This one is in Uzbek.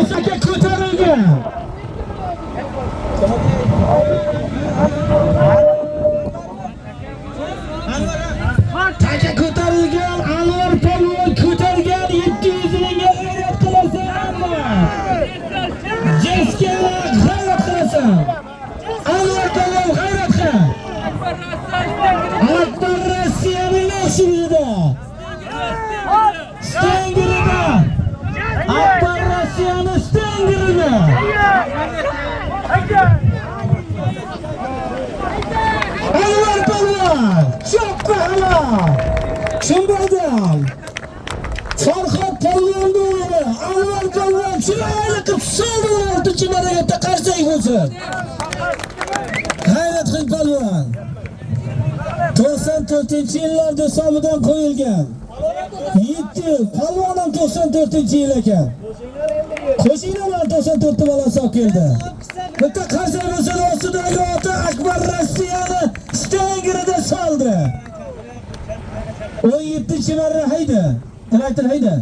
Saka ko'tarilgan. Taka ko'tarilgan, Anvar polvon ko'targan 700 mingga g'ayrat qilasan Anvar. Jesga g'ayrat qilasan. Anvar polvon g'ayrat qil. Akbar Rossiyaning nashirida. Stengirida. Akbar Rossiyaning stengirida. Anvar polvon, choppa hala. Shundan Farhod polvon bo'yini, Anvar polvon chiroyli qilib soldi 6-marta qarsak bo'lsin. G'ayrat qil polvon. 94-yillarda hisobidan qo'yilgan. 7 polvon ham 94-yil ekan. Qo'shinalar 94 bolasi olib keldi. Bitta qarsak bo'lsin ostidagi ota Akbar Rossiyani stengirida soldi. 17-marra hayda. Traktor hayda.